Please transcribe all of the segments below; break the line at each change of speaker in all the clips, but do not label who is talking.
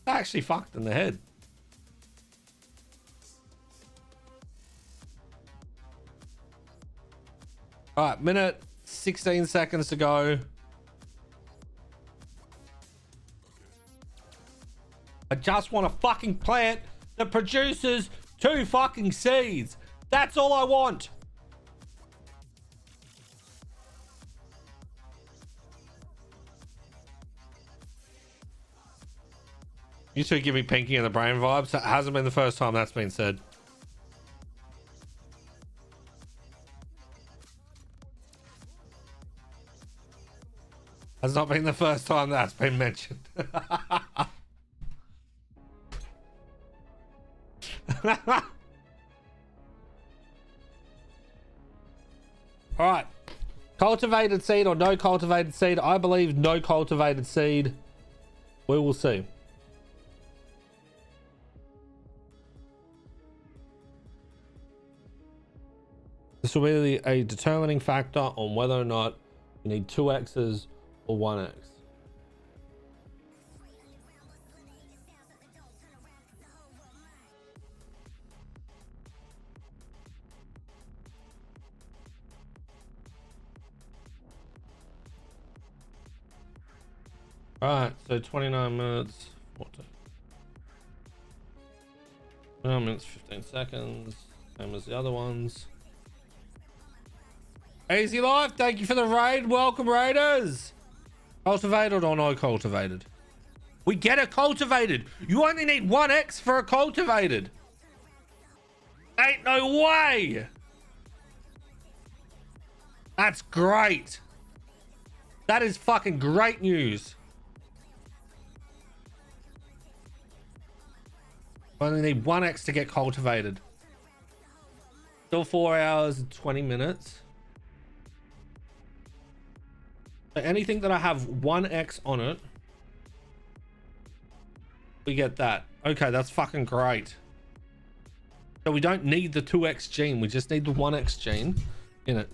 Actually fucked in the head. All right, minute 16 seconds to go. I just want a fucking plant that produces 2 fucking seeds. That's all I want. You two give me Pinky and the Brain vibes. That hasn't been the first time that's been said. Has not been the first time that's been mentioned. All right. Cultivated seed or no cultivated seed? I believe no cultivated seed. We will see. This will be a determining factor on whether or not you need 2 X's or 1 X. Alright, so 29 minutes. 29 minutes, 15 seconds. Same as the other ones. Easy Life, thank you for the raid. Welcome, Raiders. Cultivated or no cultivated? We get a cultivated. You only need 1 X for a cultivated. Ain't no way. That's great. That is fucking great news. I only need 1 X to get cultivated. Still 4 hours and 20 minutes. So anything that I have 1 X on it, we get that. Okay, that's fucking great. So we don't need the 2 X gene. We just need the 1 X gene in it.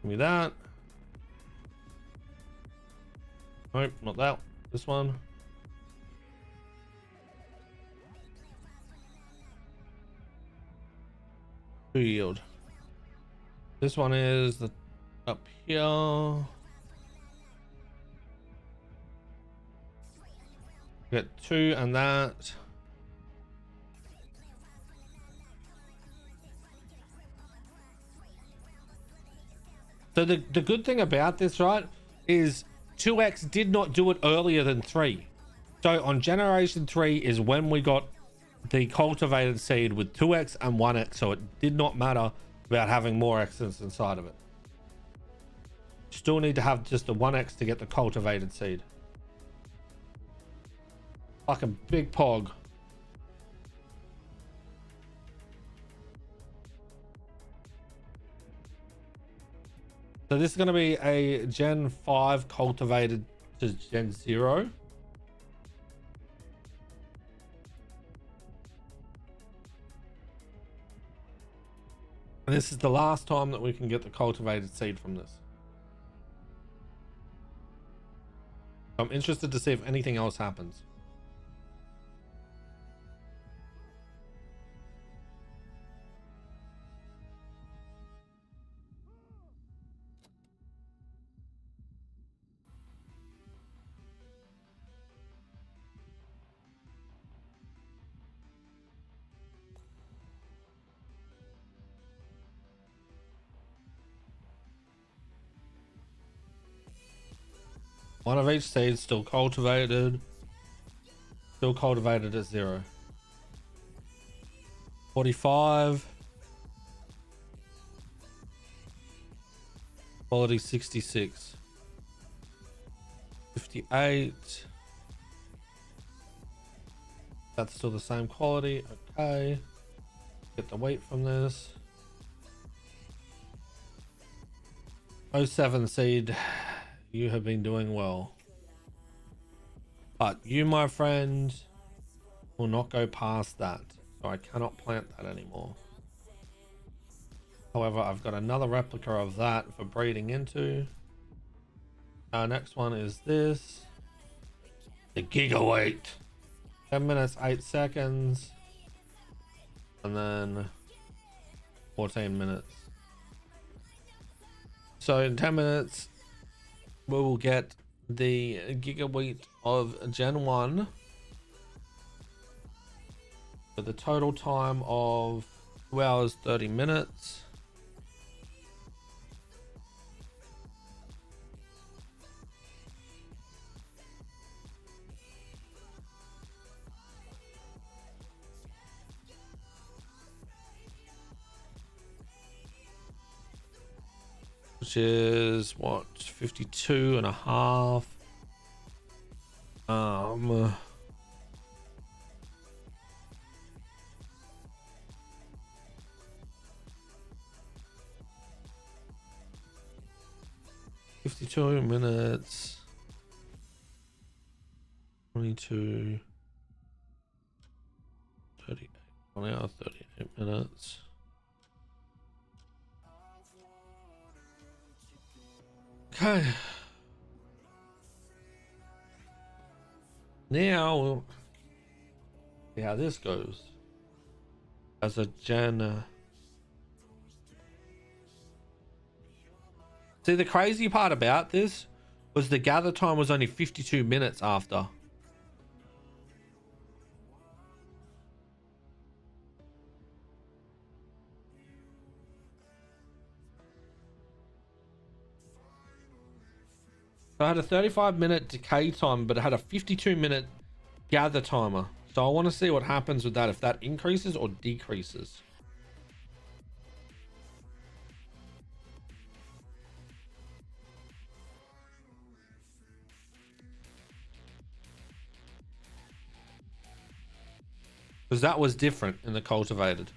Give me that. Nope, not that. This one. Yield. This one is the up here. Get 2 and that. So the good thing about this, right, is 2X did not do it earlier than 3. So on generation 3 is when we got the cultivated seed with 2X and 1X, so it did not matter about having more X's inside of it. Still need to have just the 1X to get the cultivated seed. Fucking big pog. So this is going to be a Gen 5 cultivated to Gen 0. And this is the last time that we can get the cultivated seed from this. I'm interested to see if anything else happens. One of each seed still cultivated. Still cultivated at 0. 45. Quality 66. 58. That's still the same quality. Okay. Get the weight from this. 07 seed. You have been doing well. But you, my friend, will not go past that. So I cannot plant that anymore. However, I've got another replica of that for breeding into. Our next one is this. The Gigaweight. 10 minutes, 8 seconds. And then 14 minutes. So in 10 minutes, we will get the Gigaweight of Gen 1 with a total time of 2 hours 30 minutes. Which is what, 52 and a half. 52 minutes. 22. 38. 1 hour 38 minutes. Okay. Now we'll see how this goes. As a Gen. See, the crazy part about this was the gather time was only 52 minutes after. So I had a 35-minute decay time, but it had a 52-minute gather timer. So I want to see what happens with that, if that increases or decreases. Because that was different in the cultivated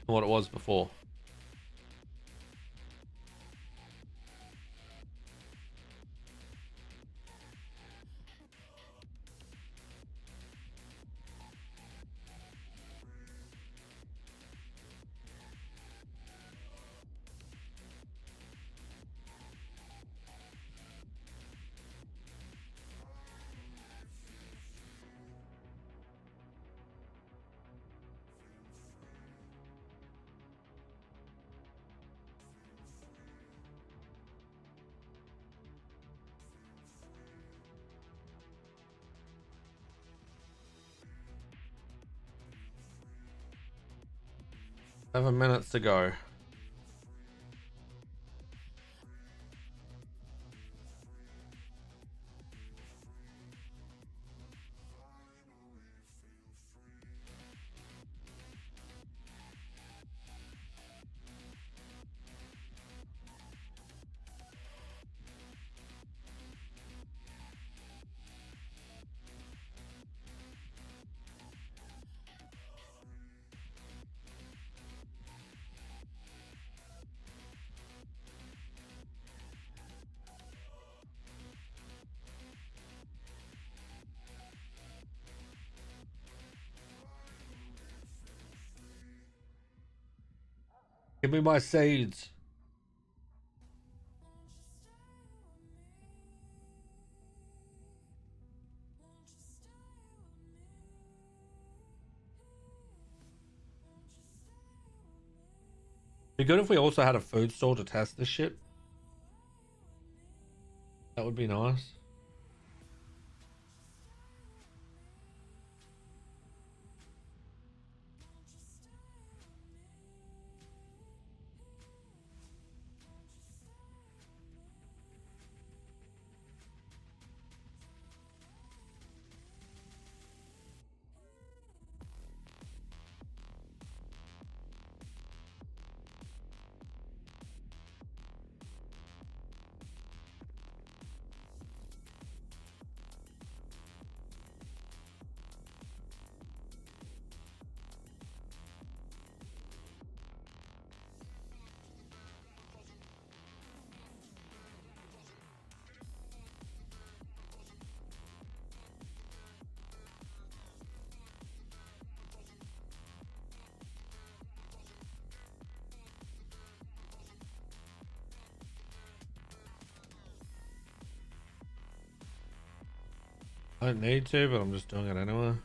than what it was before. Seven minutes to go. Give me my seeds. Be good if we also had a food store to test this shit. That would be nice. I don't need to, but I'm just doing it anyway.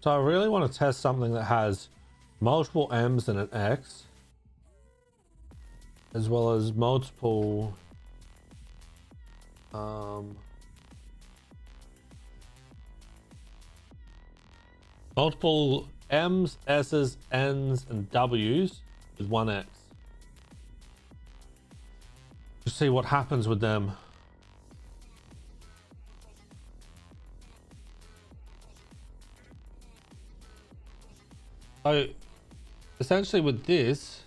So I really want to test something that has multiple M's and an X, as well as multiple multiple M's, S's, N's, and W's with one X. To see what happens with them. So essentially with this,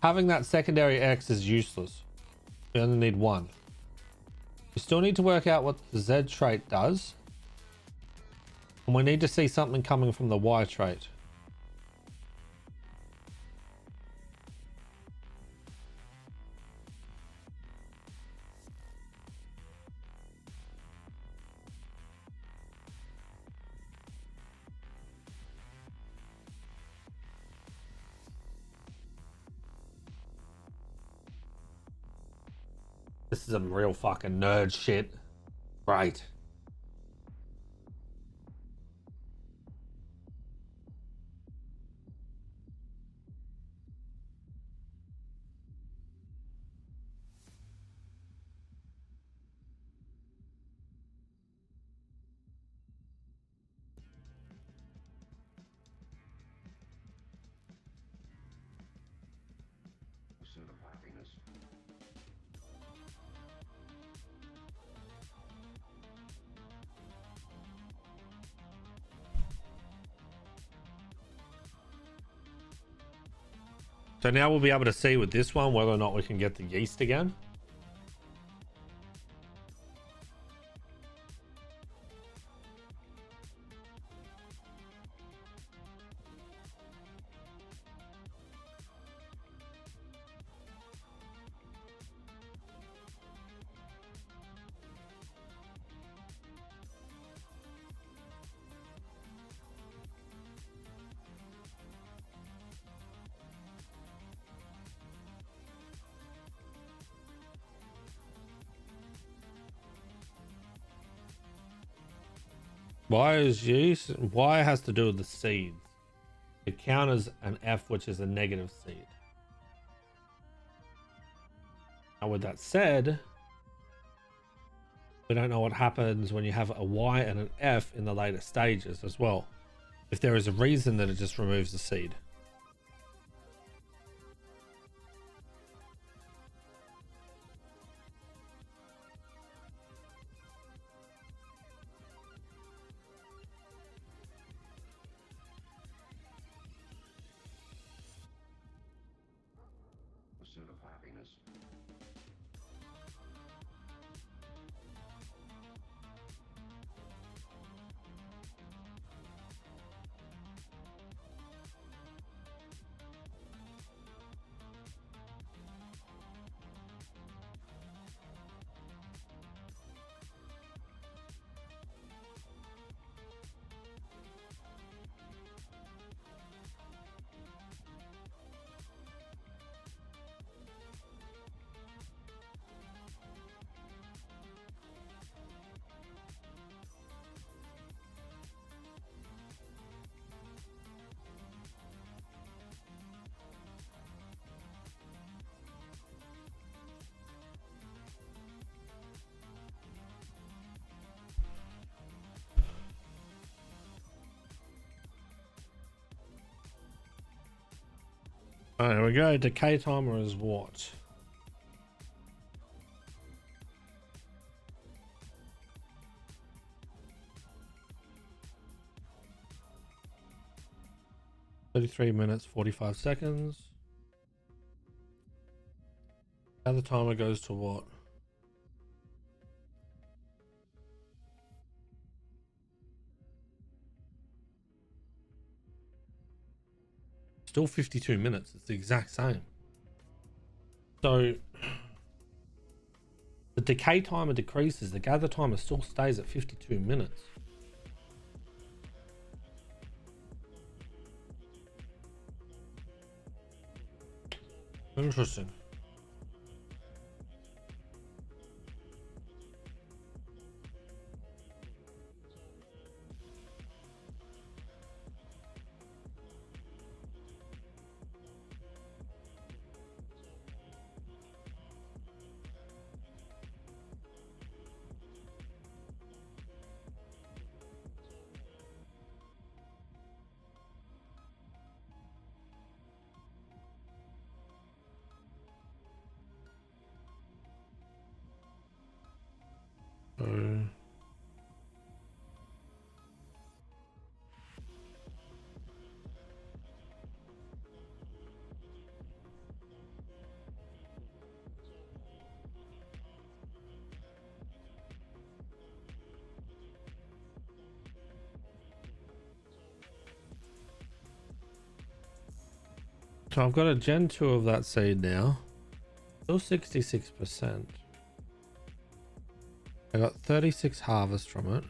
having that secondary X is useless. You only need one. You still need to work out what the Z trait does. And we need to see something coming from the Y trait. This is some real fucking nerd shit. Right. So now we'll be able to see with this one whether or not we can get the yeast again. Y is yeast. Y has to do with the seeds. It counters an F, which is a negative seed. Now, with that said, we don't know what happens when you have a Y and an F in the later stages as well. If there is a reason that it just removes the seed.
Pursuit of happiness.
Alright, here we go. Decay timer is what? 33 minutes, 45 seconds. Now the timer goes to what? Still 52 minutes. It's the exact same. So the decay timer decreases. The gather timer still stays at 52 minutes. Interesting. So I've got a Gen 2 of that seed now. Still 66%. I got 36 harvest from it.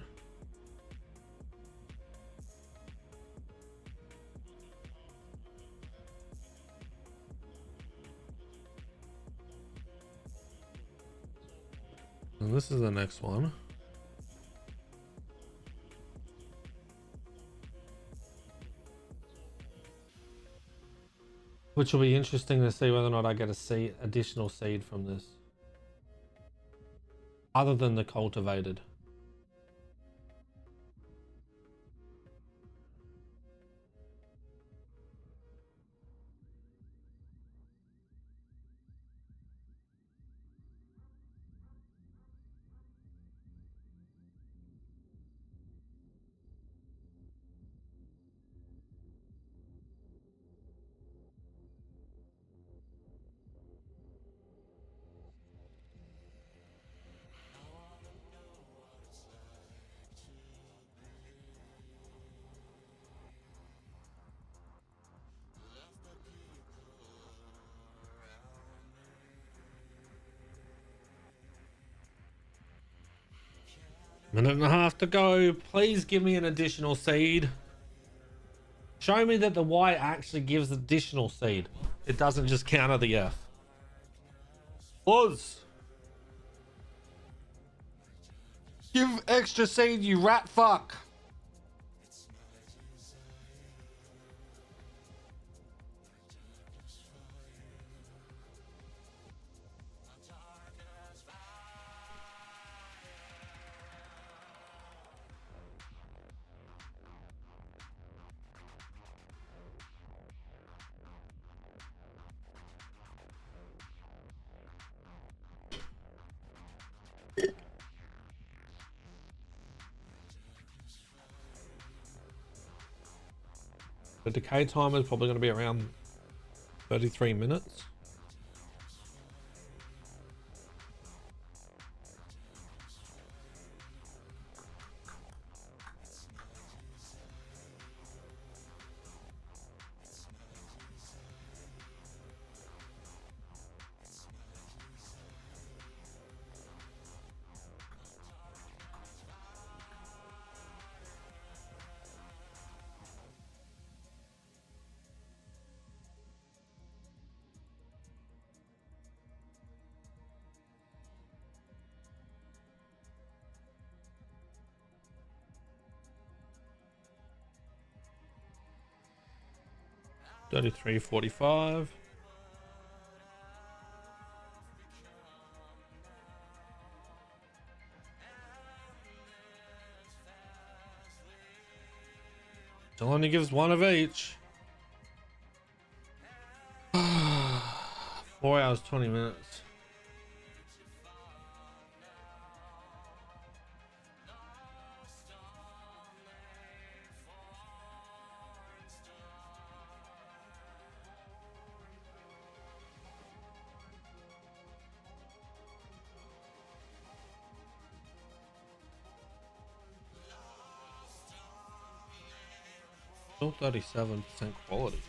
And this is the next one. Which will be interesting to see whether or not I get a seed, additional seed from this. Other than the cultivated. Minute and a half to go. Please give me an additional seed. Show me that the Y actually gives additional seed. It doesn't just counter the F. Buzz. Give extra seed, you rat fuck. The decay timer is probably going to be around 33 minutes. $33.45. Still only gives one of each. 4 hours, 20 minutes. Still 37% quality.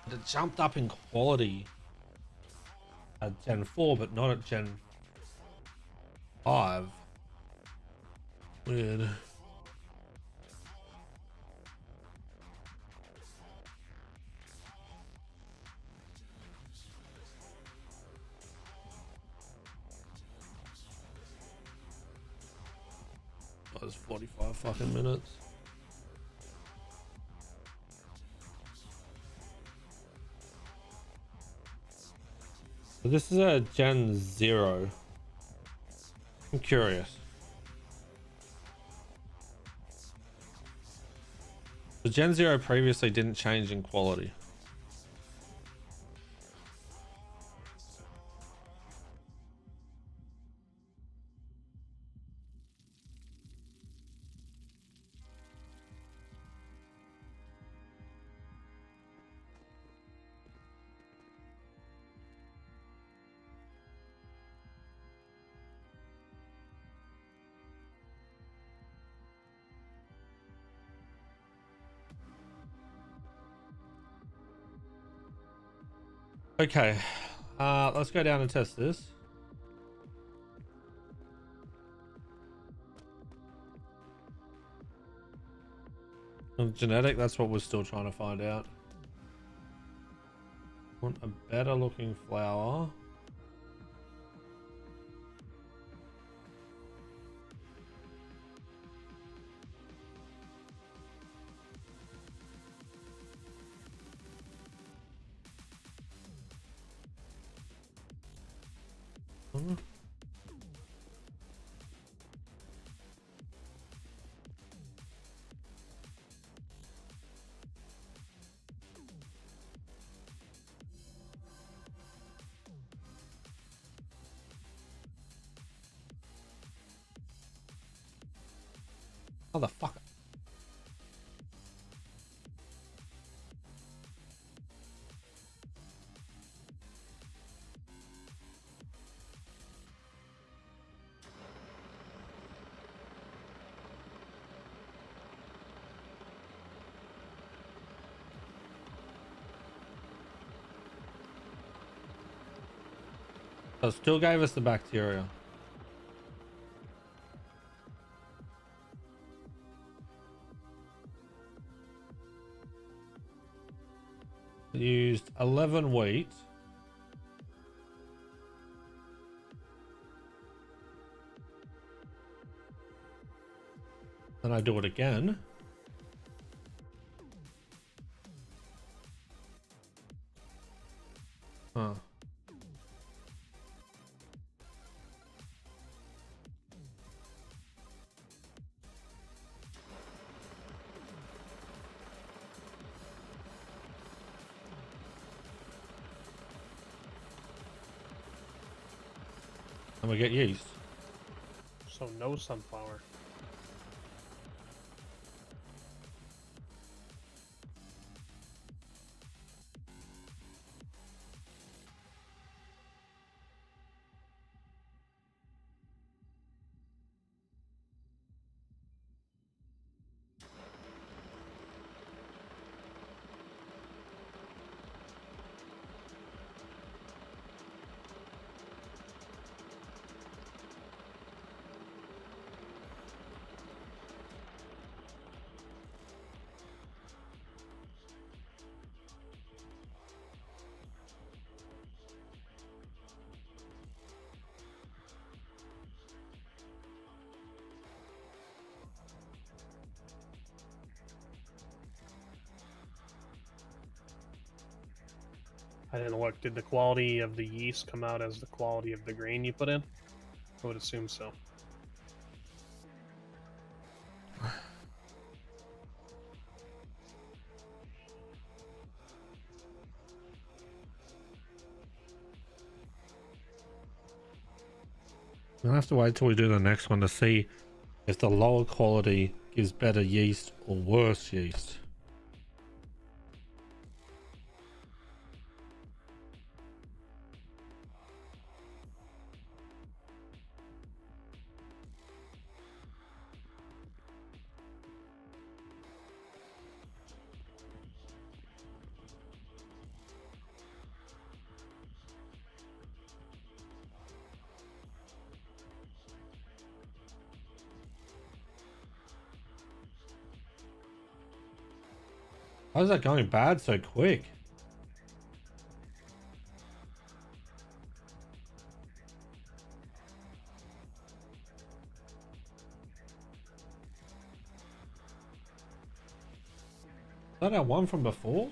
But it jumped up in quality at Gen 4, but not at Gen 5. Weird. That was 45 fucking minutes. So this is a Gen 0. I'm curious. The Gen 0 previously didn't change in quality. Okay, let's go down and test this. Genetic, that's what we're still trying to find out. Want a better looking flower. Motherfucker. So it still gave us the bacteria. Used 11 wheat. Then I do it again. Huh. And we get yeast.
So no sunflower. I didn't look. Did the quality of the yeast come out as the quality of the grain you put in? I would assume so.
We'll have to wait till we do the next one to see if the lower quality gives better yeast or worse yeast. Why is that going bad so quick? Is that our one from before?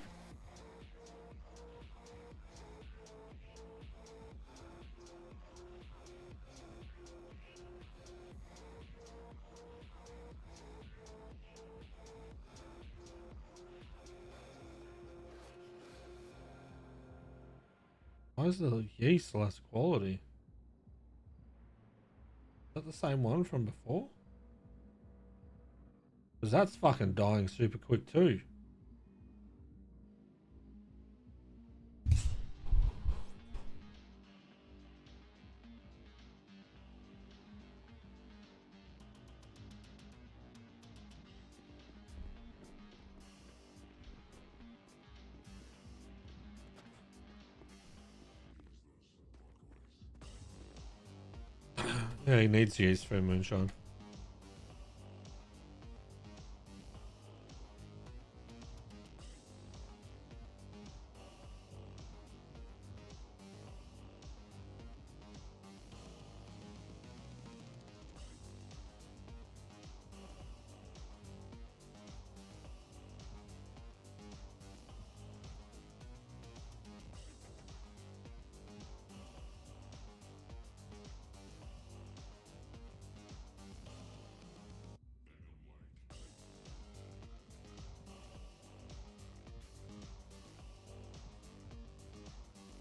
Why is the yeast less quality? Is that the same one from before? Because that's fucking dying super quick too. Yeah, he needs yeast for moonshine.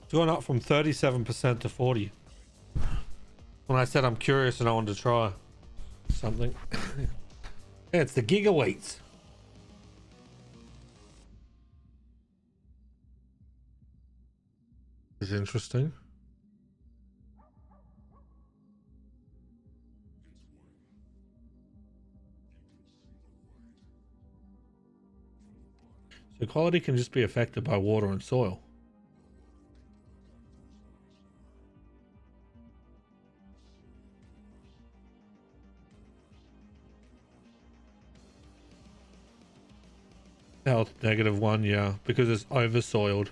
It's gone up from 37% to 40. When I said I'm curious and I wanted to try something. Yeah, it's the gigaweights. Is interesting. So quality can just be affected by water and soil. Health -1, yeah, because it's oversoiled.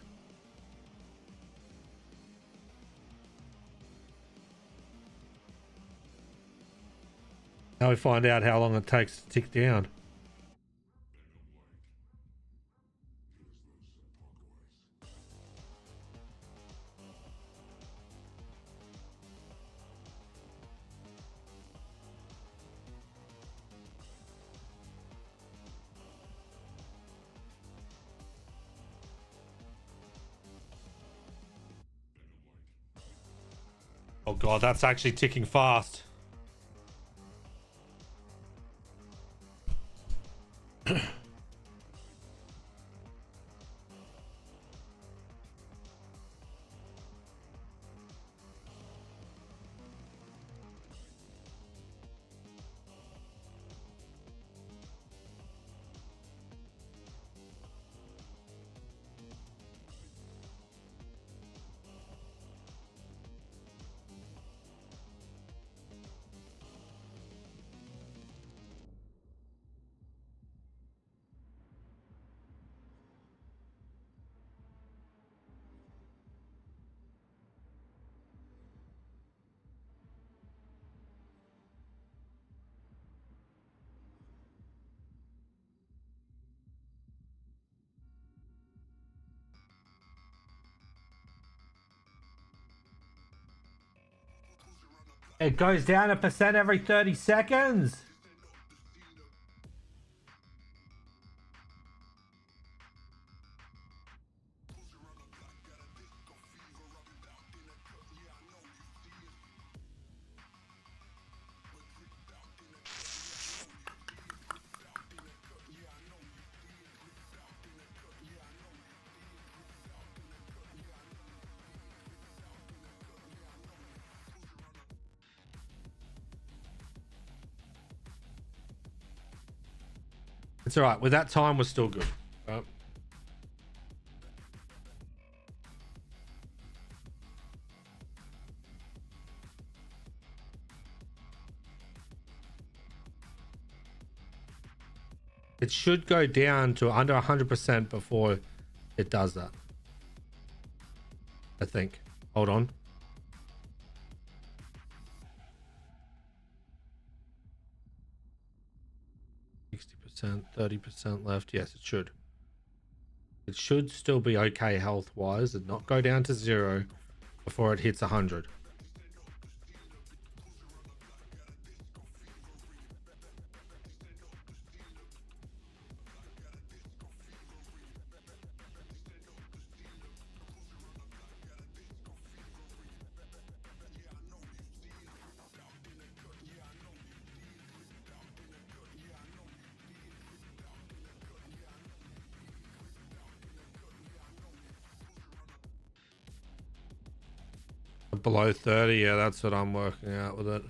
Now we find out how long it takes to tick down. Oh god, that's actually ticking fast. It goes down 1% every 30 seconds. It's all right. With that time, was still good. It should go down to under 100% before it does that. I think. Hold on. %, 30% left. Yes, it should. It should still be okay health-wise and not go down to 0 before it hits 100. Below 30, yeah, that's what I'm working out with it.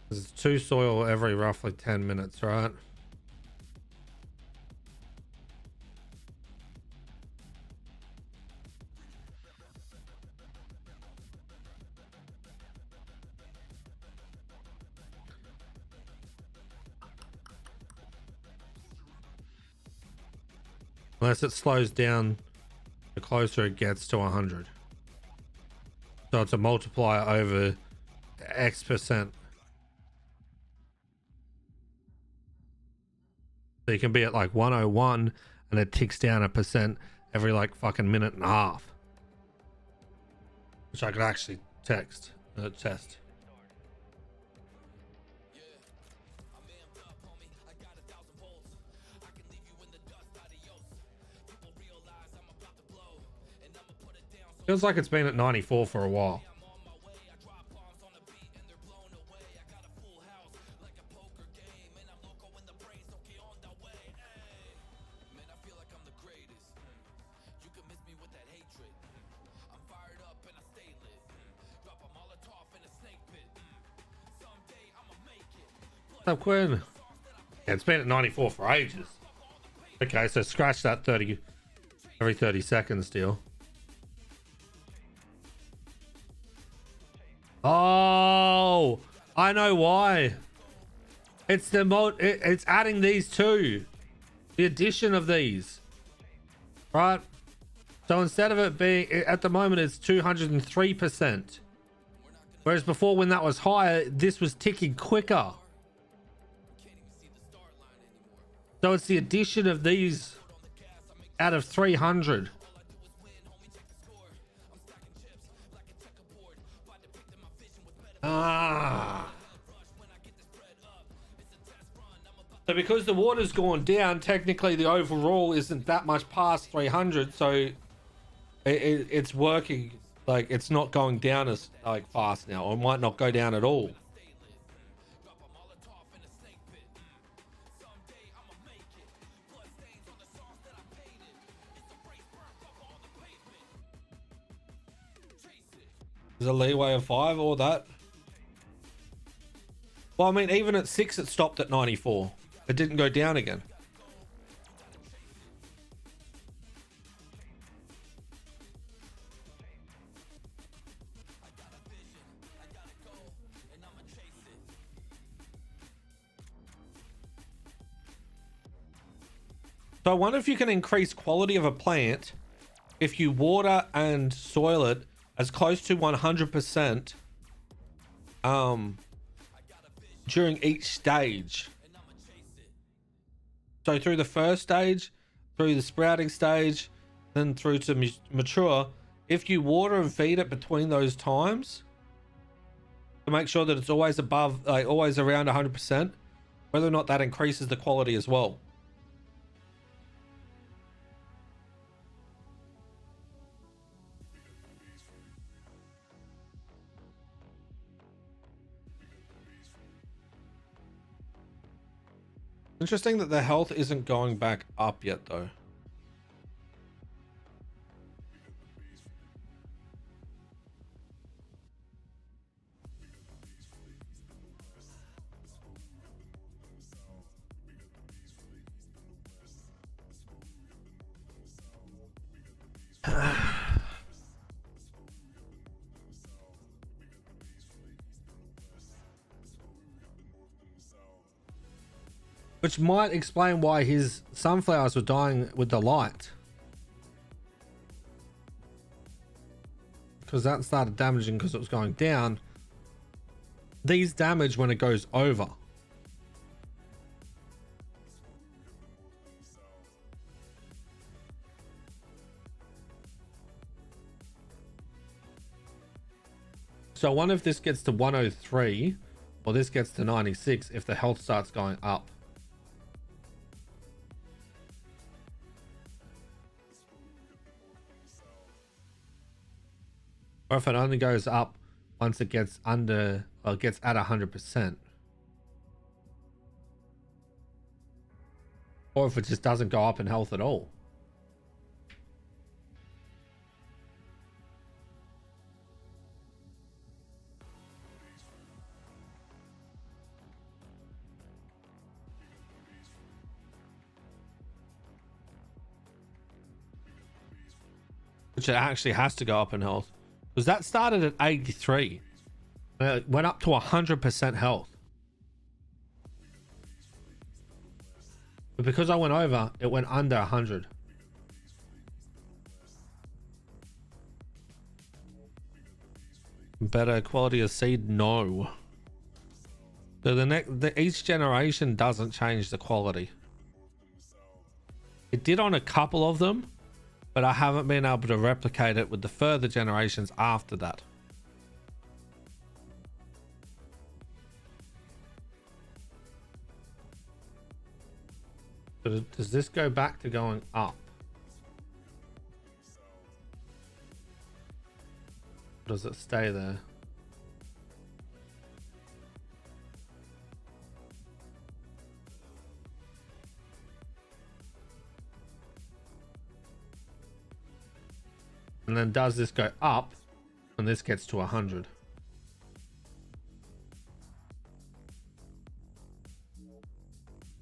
There's 2 soil every roughly 10 minutes, right? Unless it slows down the closer it gets to 100. So it's a multiplier over X%. So you can be at like 101 and it ticks down 1% every like fucking minute and a half. Which I could actually test. Feels like it's been at 94 for a while. What's up, Quinn? Yeah, it's been at 94 for ages. Okay, so scratch that 30 every 30 seconds deal. Oh, I know why. It's the it's adding these two. The addition of these. Right? So instead of it being at the moment it's 203%. Whereas before when that was higher, this was ticking quicker. So it's the addition of these out of 300. So because the water's gone down, technically the overall isn't that much past 300, so it's working. Like it's not going down as like fast now, or it might not go down at all. There's a leeway of 5 or that. Well, I mean, even at 6, it stopped at 94. It didn't go down again. So I wonder if you can increase quality of a plant if you water and soil it as close to 100% during each stage. So through the first stage, through the sprouting stage, then through to mature, if you water and feed it between those times to make sure that it's always above, like always around 100%, whether or not that increases the quality as well. Interesting that the health isn't going back up yet though. Which might explain why his sunflowers were dying with the light. Because that started damaging because it was going down. These damage when it goes over. So I wonder if this gets to 103 or this gets to 96 if the health starts going up. Or if it only goes up once it gets under, or gets at 100%. Or if it just doesn't go up in health at all. Which it actually has to go up in health. Because that started at 83. It went up to 100% health. But because I went over, it went under 100. Better quality of seed? No. So each generation doesn't change the quality. It did on a couple of them, but I haven't been able to replicate it with the further generations after that. But does this go back to going up? Or does it stay there? And then does this go up when this gets to 100?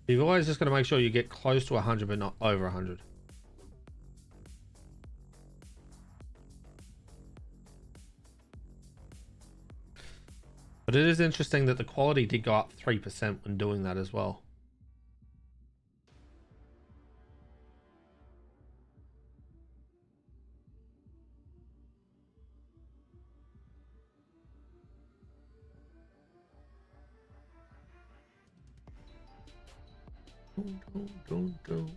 You've always just got to make sure you get close to 100 but not over 100. But it is interesting that the quality did go up 3% when doing that as well. Don't.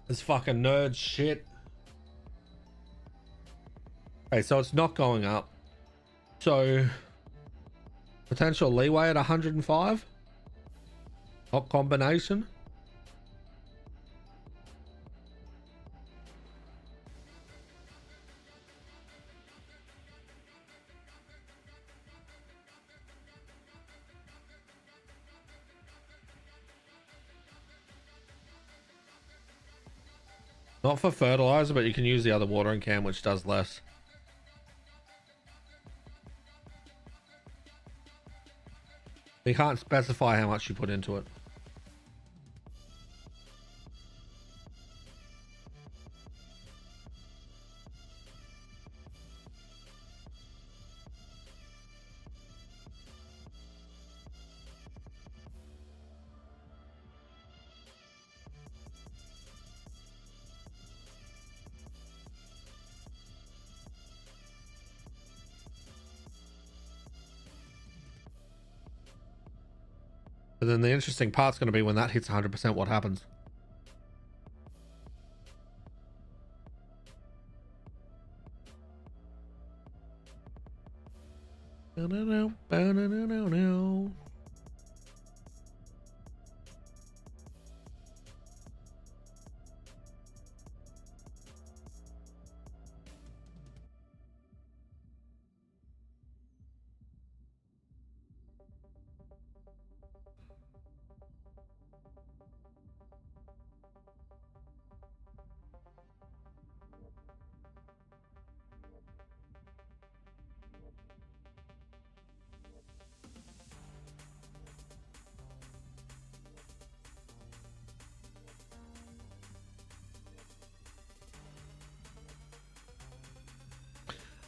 This fucking nerd shit. Okay, so it's not going up. So potential leeway at 105. Hot combination. Not for fertilizer, but you can use the other watering can, which does less. You can't specify how much you put into it. And then the interesting part's going to be when that hits 100%, what happens?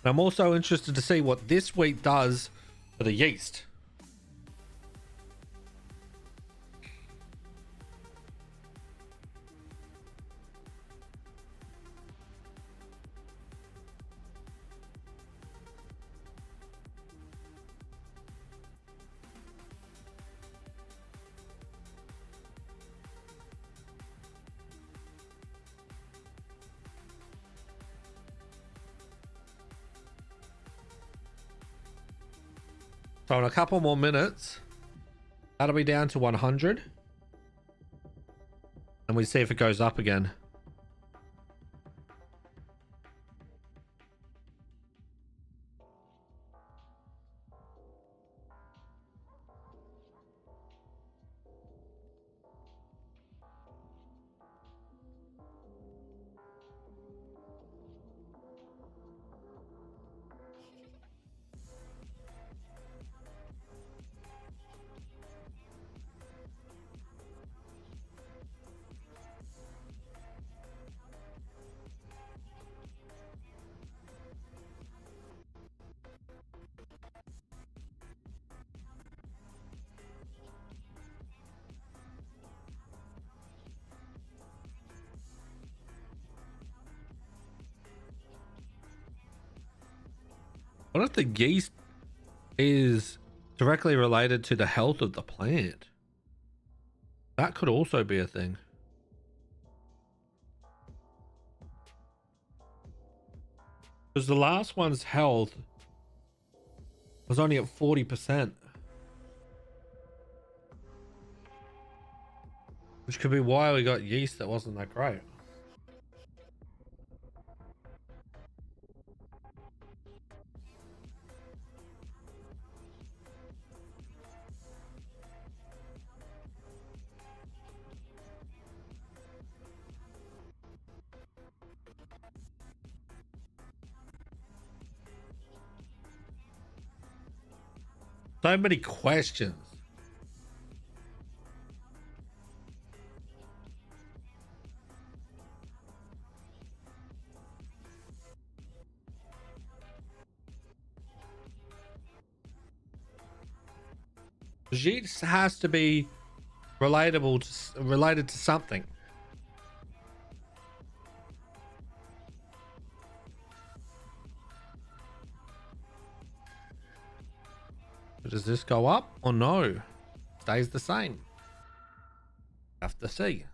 And I'm also interested to see what this wheat does for the yeast. So in a couple more minutes, that'll be down to 100. And we see if it goes up again. What if the yeast is directly related to the health of the plant? That could also be a thing. Because the last one's health was only at 40%. Which could be why we got yeast that wasn't that great. So many questions. Yeast has to be related to something. Does this go up or no? Stays the same. Have to see.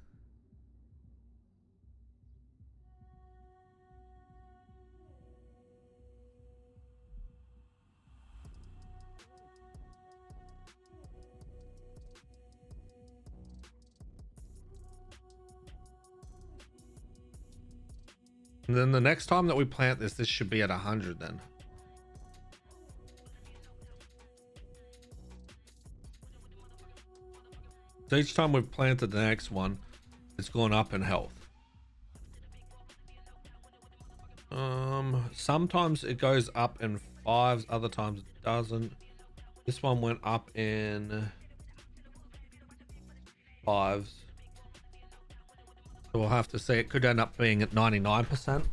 And then the next time that we plant this should be at 100 then. So each time we've planted the next one, it's gone up in health. Sometimes it goes up in 5s, other times it doesn't. This one went up in 5s. So we'll have to see. It could end up being at 99%.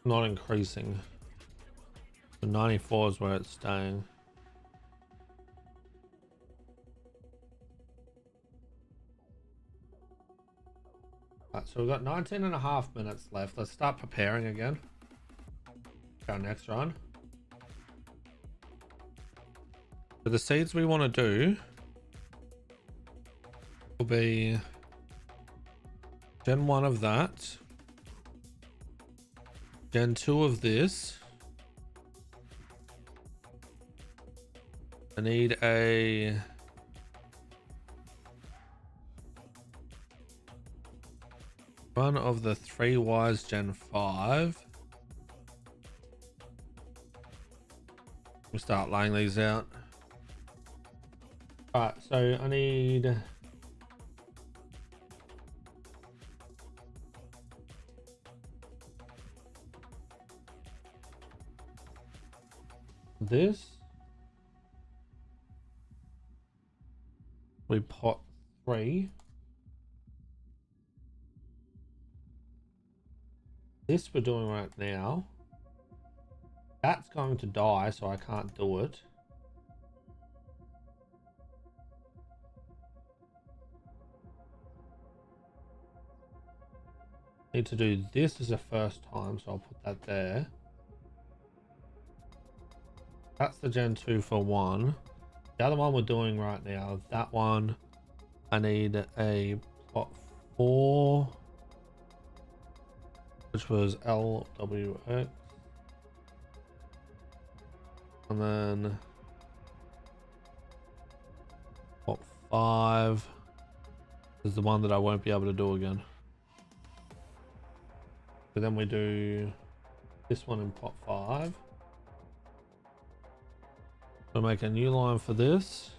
Not increasing. The 94 is where it's staying. Right, so we've got 19.5 minutes left. Let's start preparing again. Our next run. So the seeds we want to do will be Gen 1 of that, Gen 2 of this. I need a one of the 3 Ys Gen 5. We'll start laying these out. Alright, so I need this. We pot 3. This we're doing right now. That's going to die, so I can't do it. Need to do this as a first time, so I'll put that there. That's the Gen 2 for 1. The other one we're doing right now, that one, I need a plot 4, which was LWX. And then plot 5 is the one that I won't be able to do again. So then we do this one in plot 5. We'll make a new line for this.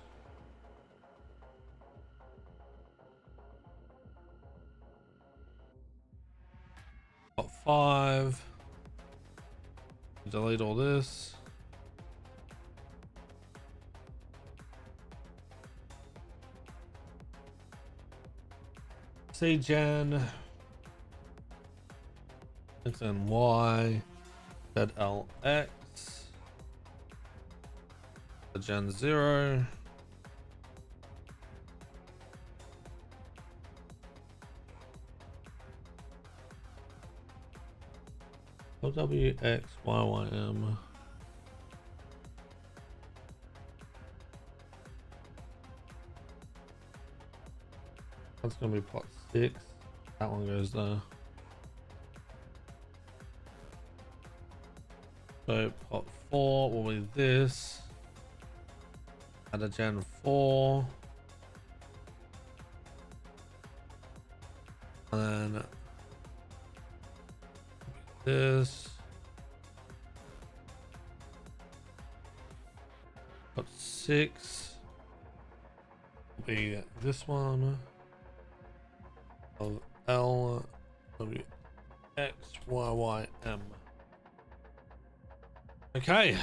Plot 5. Delete all this. Cgen X and Y ZLX Gen 0 LWXYYM. That's gonna be plot 6. That one goes there. So plot 4 will be this. Add a Gen 4. And then this. Plot 6 will be this one. Of LWXYYM. Okay,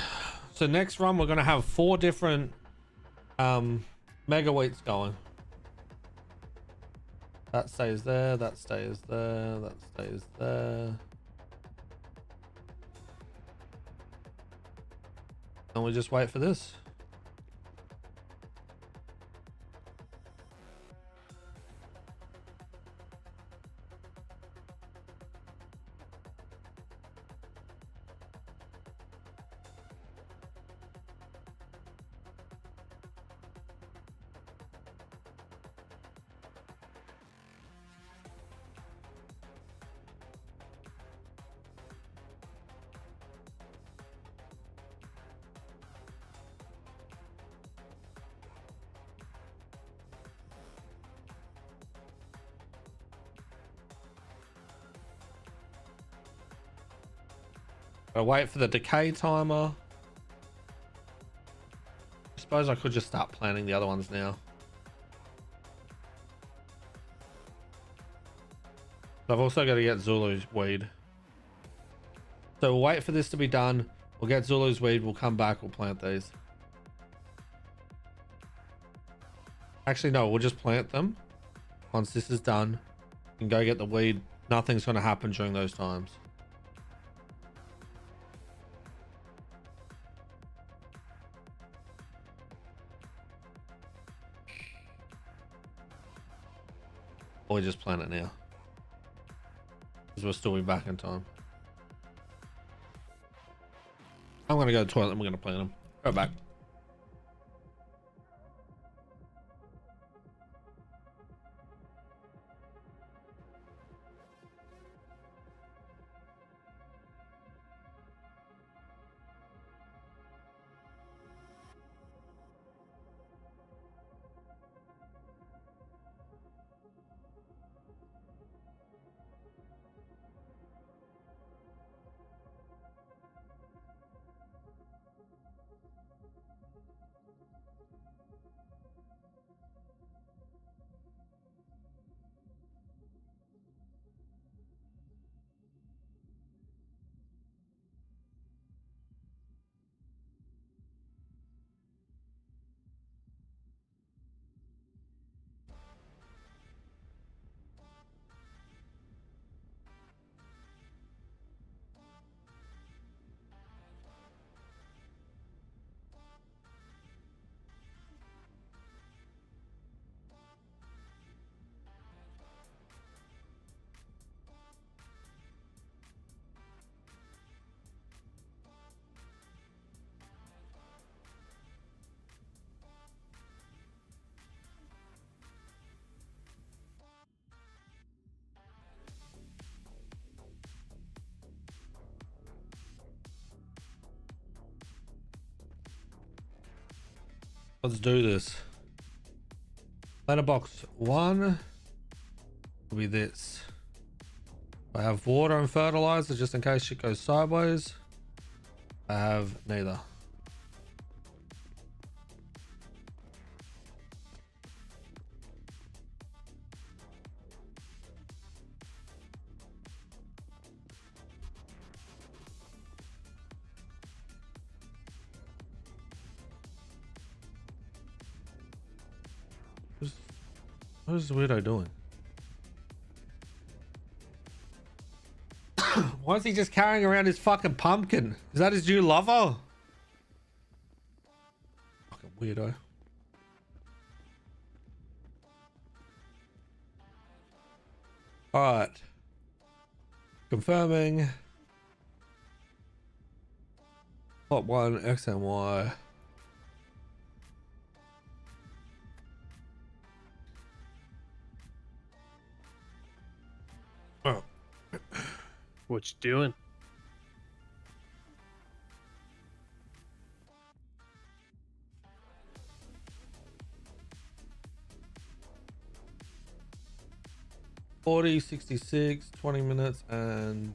so next run we're gonna have 4 different mega weights going. That stays there, that stays there, that stays there. And we just wait for this. I'll wait for the decay timer. I suppose I could just start planning the other ones now. I've also got to get Zulu's weed. So we'll wait for this to be done. We'll get Zulu's weed. We'll come back. We'll plant these. Actually, no, we'll just plant them. Once this is done, we can go get the weed Nothing's going to happen during those times. Or we just plan it now. Because we'll still be back in time. I'm going to go to the toilet and we're going to plan them. Go back. Let's do this. Letterbox 1 will be this. I have water and fertilizer just in case shit goes sideways. I have neither. What is this weirdo doing? Why is he just carrying around his fucking pumpkin? Is that his new lover? Fucking weirdo. Alright. Confirming. Plot 1, X and Y. Oh.
What you doing?
$40, 66, 20 minutes and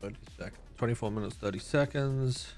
30 seconds. 24 minutes, 30 seconds.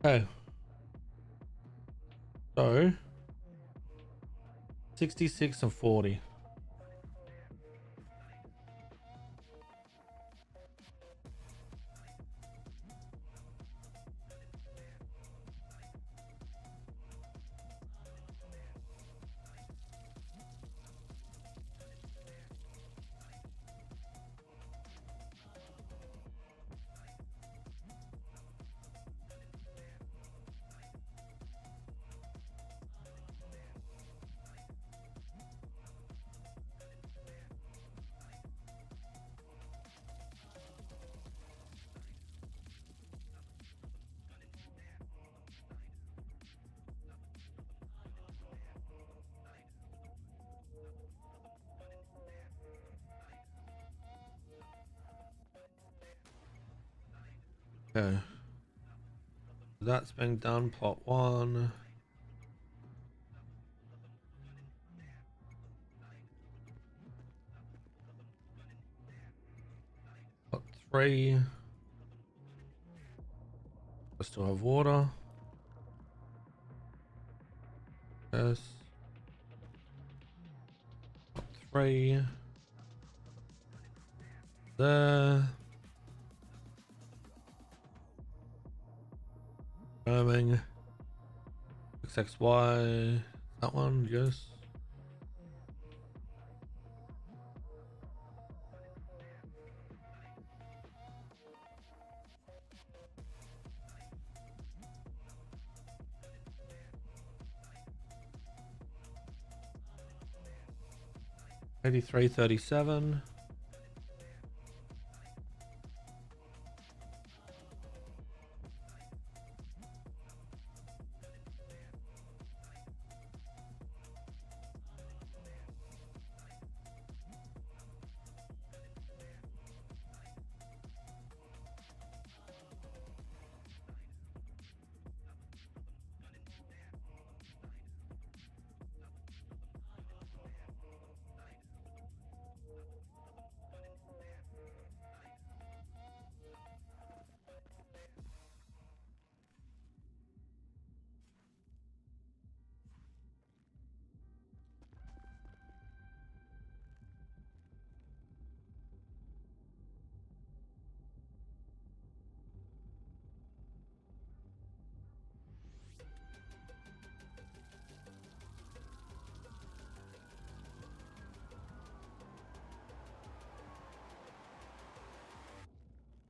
Okay. So 66 and 40. Okay. That's being done. Plot 1. Plot 3. I still have water. Yes. Plot 3. There. Confirming. XXY. That one, yes. $83.37.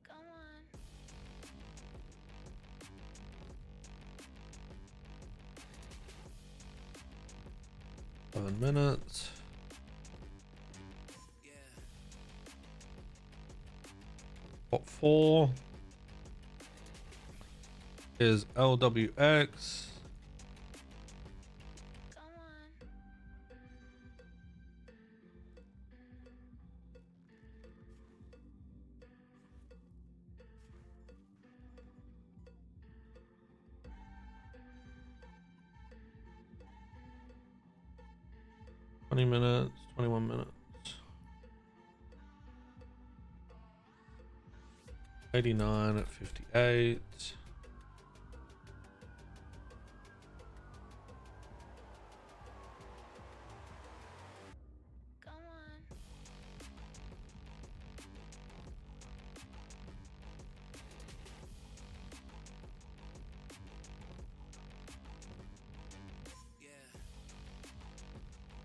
Come on.
7 minutes. What 4 is LWX.
Come on.
20 minutes, 21 minutes. 89 at 58.